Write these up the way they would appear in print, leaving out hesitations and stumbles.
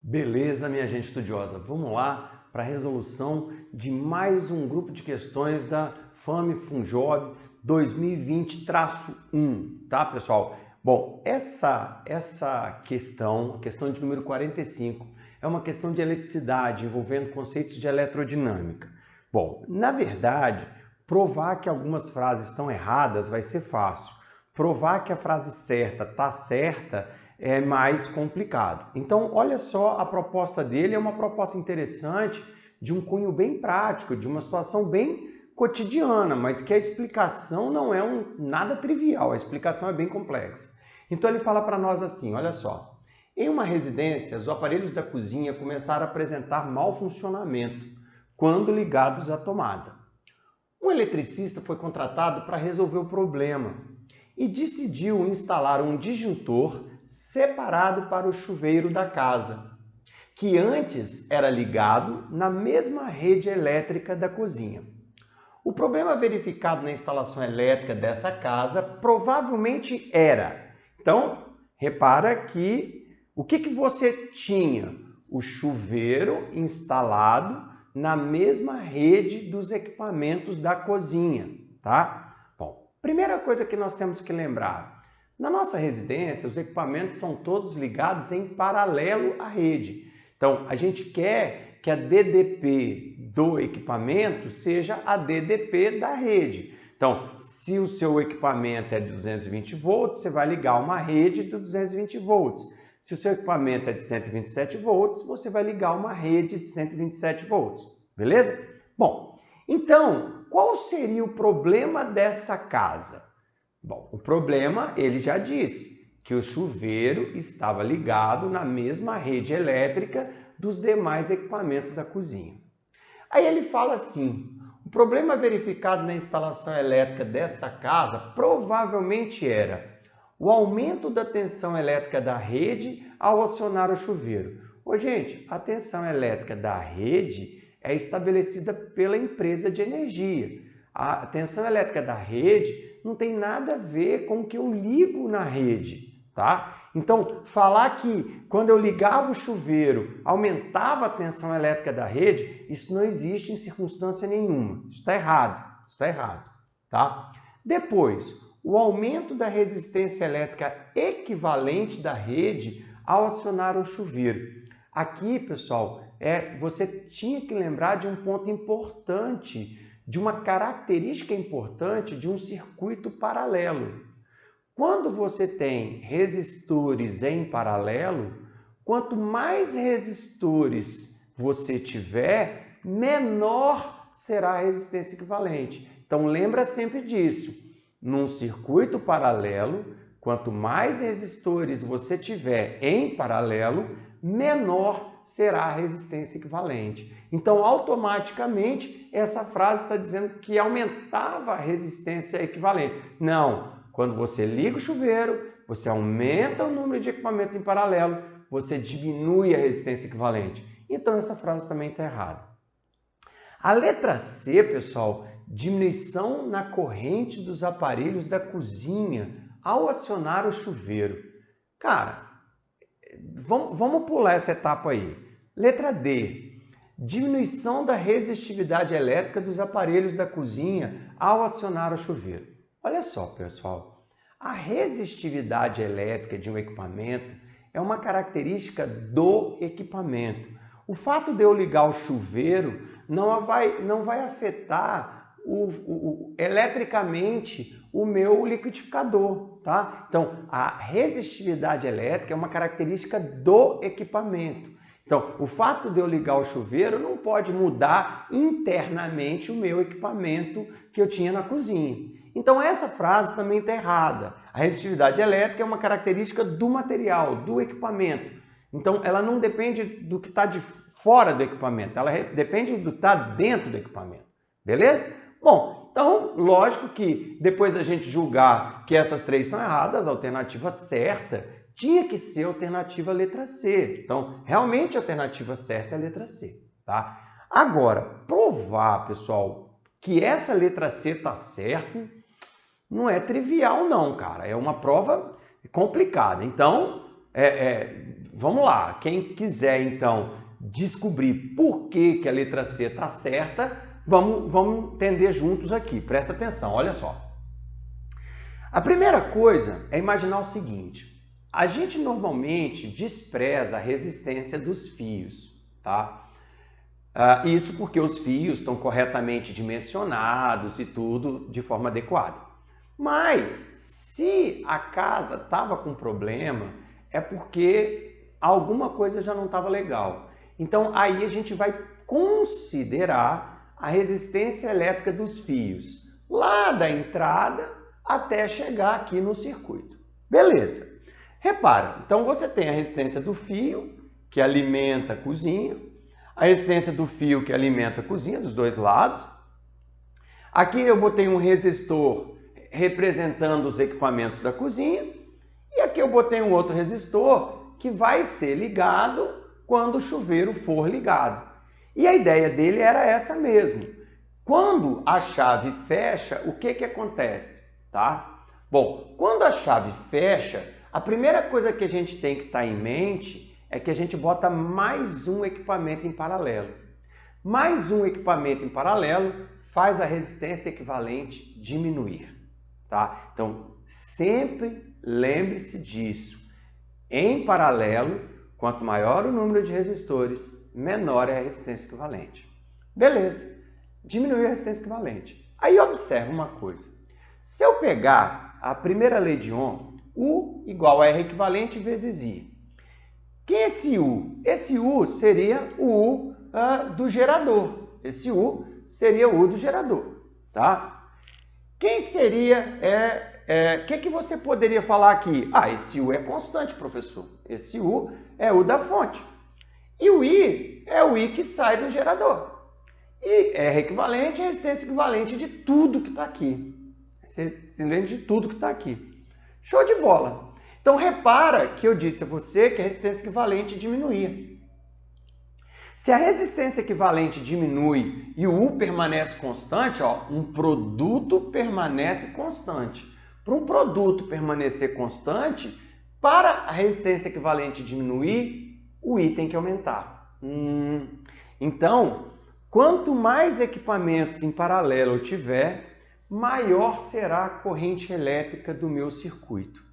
Beleza, minha gente estudiosa? Vamos lá para a resolução de mais um grupo de questões da FAME-FUNJOB 2020-1, tá, pessoal? Bom, essa questão, a questão de número 45, é uma questão de eletricidade envolvendo conceitos de eletrodinâmica. Bom, na verdade, provar que algumas frases estão erradas vai ser fácil. Provar que a frase certa está certa é mais complicado. Então, olha só, a proposta dele é uma proposta interessante, de um cunho bem prático, de uma situação bem cotidiana, mas que a explicação não é nada trivial, a explicação é bem complexa. Então ele fala para nós assim, olha só, em uma residência, os aparelhos da cozinha começaram a apresentar mau funcionamento quando ligados à tomada. Um eletricista foi contratado para resolver o problema e decidiu instalar um disjuntor separado para o chuveiro da casa, que antes era ligado na mesma rede elétrica da cozinha. O problema verificado na instalação elétrica dessa casa provavelmente era... Então, repara que o que você tinha? O chuveiro instalado na mesma rede dos equipamentos da cozinha, tá? Bom, primeira coisa que nós temos que lembrar, na nossa residência, os equipamentos são todos ligados em paralelo à rede. Então, a gente quer que a DDP do equipamento seja a DDP da rede. Então, se o seu equipamento é de 220 volts, você vai ligar uma rede de 220 volts. Se o seu equipamento é de 127 volts, você vai ligar uma rede de 127 volts. Beleza? Bom, então, qual seria o problema dessa casa? Bom, o problema, ele já disse, que o chuveiro estava ligado na mesma rede elétrica dos demais equipamentos da cozinha. Aí ele fala assim, o problema verificado na instalação elétrica dessa casa provavelmente era o aumento da tensão elétrica da rede ao acionar o chuveiro. Ô, gente, a tensão elétrica da rede é estabelecida pela empresa de energia. A tensão elétrica da rede não tem nada a ver com o que eu ligo na rede, tá? Então, falar que quando eu ligava o chuveiro aumentava a tensão elétrica da rede, isso não existe em circunstância nenhuma. Isso está errado, tá? Depois, o aumento da resistência elétrica equivalente da rede ao acionar o chuveiro. Aqui, pessoal, você tinha que lembrar de um ponto importante, de uma característica importante de um circuito paralelo. Quando você tem resistores em paralelo, quanto mais resistores você tiver, menor será a resistência equivalente. Então lembra sempre disso. Num circuito paralelo, quanto mais resistores você tiver em paralelo, menor será a resistência equivalente. Então, automaticamente, essa frase está dizendo que aumentava a resistência equivalente. Não, quando você liga o chuveiro, você aumenta o número de equipamentos em paralelo, você diminui a resistência equivalente. Então, essa frase também está errada. A letra C, pessoal, diminuição na corrente dos aparelhos da cozinha ao acionar o chuveiro. Cara, vamos pular essa etapa aí. Letra D, diminuição da resistividade elétrica dos aparelhos da cozinha ao acionar o chuveiro. Olha só, pessoal, a resistividade elétrica de um equipamento é uma característica do equipamento. O fato de eu ligar o chuveiro não vai afetar eletricamente o meu liquidificador, tá? Então, a resistividade elétrica é uma característica do equipamento. Então, o fato de eu ligar o chuveiro não pode mudar internamente o meu equipamento que eu tinha na cozinha. Então, essa frase também está errada. A resistividade elétrica é uma característica do material, do equipamento. Então, ela não depende do que está de fora do equipamento, ela depende do que está dentro do equipamento. Beleza? Bom, então, lógico que depois da gente julgar que essas três estão erradas, a alternativa certa tinha que ser a alternativa letra C. Então, realmente a alternativa certa é a letra C, tá? Agora, provar, pessoal, que essa letra C está certa não é trivial não, cara. É uma prova complicada. Então, vamos lá. Quem quiser, então, descobrir por que a letra C está certa, vamos entender juntos aqui. Presta atenção, olha só. A primeira coisa é imaginar o seguinte. A gente normalmente despreza a resistência dos fios, tá? Isso porque os fios estão corretamente dimensionados e tudo de forma adequada. Mas se a casa estava com problema, é porque alguma coisa já não estava legal. Então aí a gente vai considerar a resistência elétrica dos fios, lá da entrada até chegar aqui no circuito. Beleza. Repara, então você tem a resistência do fio, que alimenta a cozinha, a resistência do fio que alimenta a cozinha, dos dois lados. Aqui eu botei um resistor representando os equipamentos da cozinha, e aqui eu botei um outro resistor que vai ser ligado quando o chuveiro for ligado. E a ideia dele era essa mesmo. Quando a chave fecha, o que acontece? Tá? Bom, quando a chave fecha, a primeira coisa que a gente tem que estar em mente é que a gente bota mais um equipamento em paralelo. Mais um equipamento em paralelo faz a resistência equivalente diminuir. Tá? Então, sempre lembre-se disso. Em paralelo, quanto maior o número de resistores, menor é a resistência equivalente. Beleza, diminuiu a resistência equivalente. Aí observa uma coisa. Se eu pegar a primeira lei de Ohm, U igual a R equivalente vezes I. Quem é esse U? Esse U seria o U do gerador. Esse U seria o U do gerador. Tá? Quem seria... que você poderia falar aqui? Esse U é constante, professor. Esse U é o da fonte. E o I é o I que sai do gerador. E R equivalente é resistência equivalente de tudo que está aqui. Simplesmente de tudo que está aqui. Show de bola! Então repara que eu disse a você que a resistência equivalente diminuía. Se a resistência equivalente diminui e o U permanece constante, um produto permanece constante. Para um produto permanecer constante, para a resistência equivalente diminuir, o I tem que aumentar. Então, quanto mais equipamentos em paralelo eu tiver, maior será a corrente elétrica do meu circuito.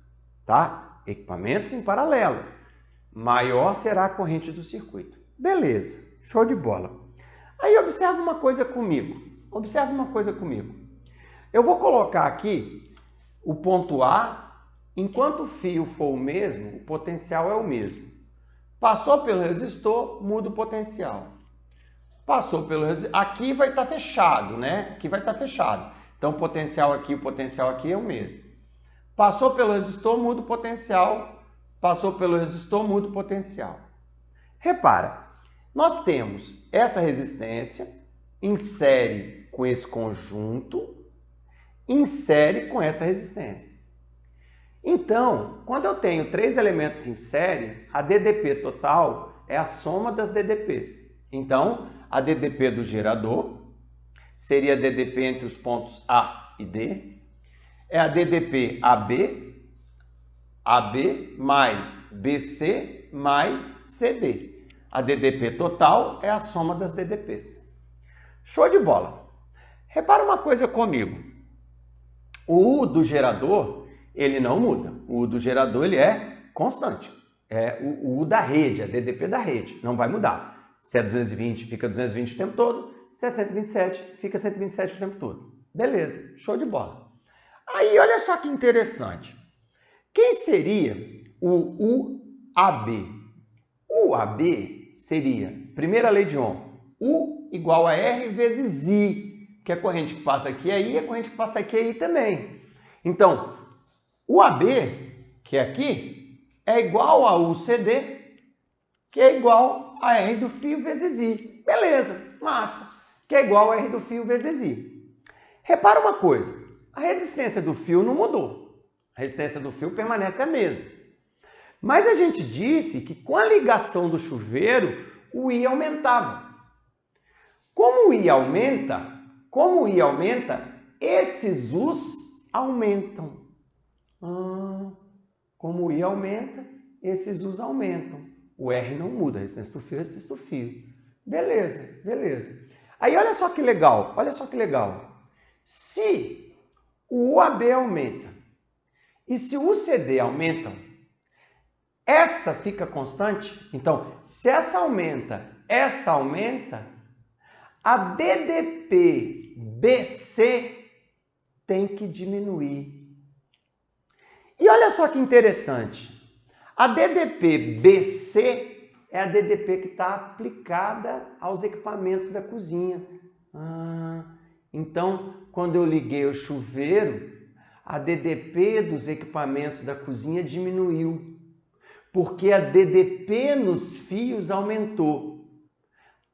Tá? Equipamentos em paralelo, maior será a corrente do circuito. Beleza, show de bola. Aí observa uma coisa comigo. Observa uma coisa comigo. Eu vou colocar aqui o ponto A, enquanto o fio for o mesmo, o potencial é o mesmo. Passou pelo resistor, muda o potencial. Passou pelo resistor, aqui vai estar fechado, né? Aqui vai estar fechado. Então o potencial aqui é o mesmo. Passou pelo resistor, muda o potencial. Passou pelo resistor, muda o potencial. Repara, nós temos essa resistência em série com esse conjunto, em série com essa resistência. Então, quando eu tenho 3 elementos em série, a DDP total é a soma das DDPs. Então, a DDP do gerador seria a DDP entre os pontos A e D, é a DDP AB mais BC mais CD. A DDP total é a soma das DDPs. Show de bola! Repara uma coisa comigo. O U do gerador, ele não muda. O U do gerador, ele é constante. É o U da rede, a DDP da rede. Não vai mudar. Se é 220, fica 220 o tempo todo. Se é 127, fica 127 o tempo todo. Beleza, show de bola. Aí, olha só que interessante. Quem seria o UAB? O UAB seria, primeira lei de Ohm, U igual a R vezes I, que a corrente que passa aqui é I, a corrente que passa aqui é I também. Então, o AB, que é aqui, é igual a UCD, que é igual a R do fio vezes I. Beleza, massa, que é igual a R do fio vezes I. Repara uma coisa, a resistência do fio não mudou. A resistência do fio permanece a mesma. Mas a gente disse que com a ligação do chuveiro, o I aumentava. Como o I aumenta, esses U's aumentam. Como o I aumenta, esses U's aumentam. O R não muda, resistência do fio é resistência do fio. Beleza, beleza. Aí olha só que legal, olha só que legal. Se o UAB aumenta e se o UCD aumentam, essa fica constante? Então, se essa aumenta, a DDP-BC tem que diminuir. E olha só que interessante. A DDP-BC é a DDP que está aplicada aos equipamentos da cozinha. Então, quando eu liguei o chuveiro, a DDP dos equipamentos da cozinha diminuiu, porque a DDP nos fios aumentou.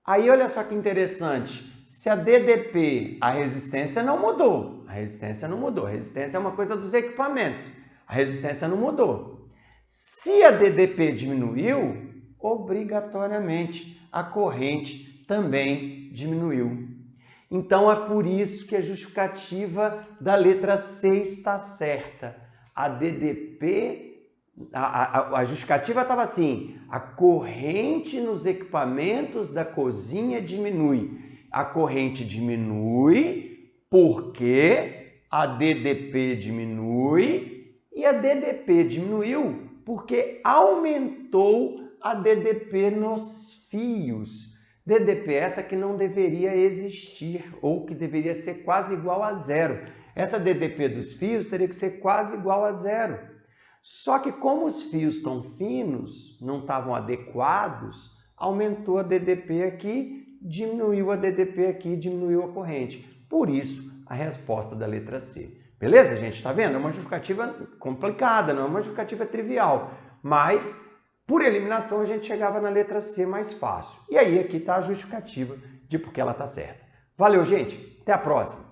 Aí olha só que interessante, se a DDP, a resistência não mudou, a resistência é uma coisa dos equipamentos, a resistência não mudou. Se a DDP diminuiu, obrigatoriamente a corrente também diminuiu. Então é por isso que a justificativa da letra C está certa. A DDP, a justificativa estava assim, a corrente nos equipamentos da cozinha diminui. A corrente diminui porque a DDP diminui e a DDP diminuiu porque aumentou a DDP nos fios. DDP essa que não deveria existir ou que deveria ser quase igual a zero. Essa DDP dos fios teria que ser quase igual a zero. Só que como os fios estão finos, não estavam adequados, aumentou a DDP aqui, diminuiu a DDP aqui, diminuiu a corrente. Por isso, a resposta da letra C. Beleza, gente? Está vendo? É uma justificativa complicada, não é uma justificativa trivial, mas por eliminação a gente chegava na letra C mais fácil. E aí aqui está a justificativa de porque ela está certa. Valeu, gente! Até a próxima!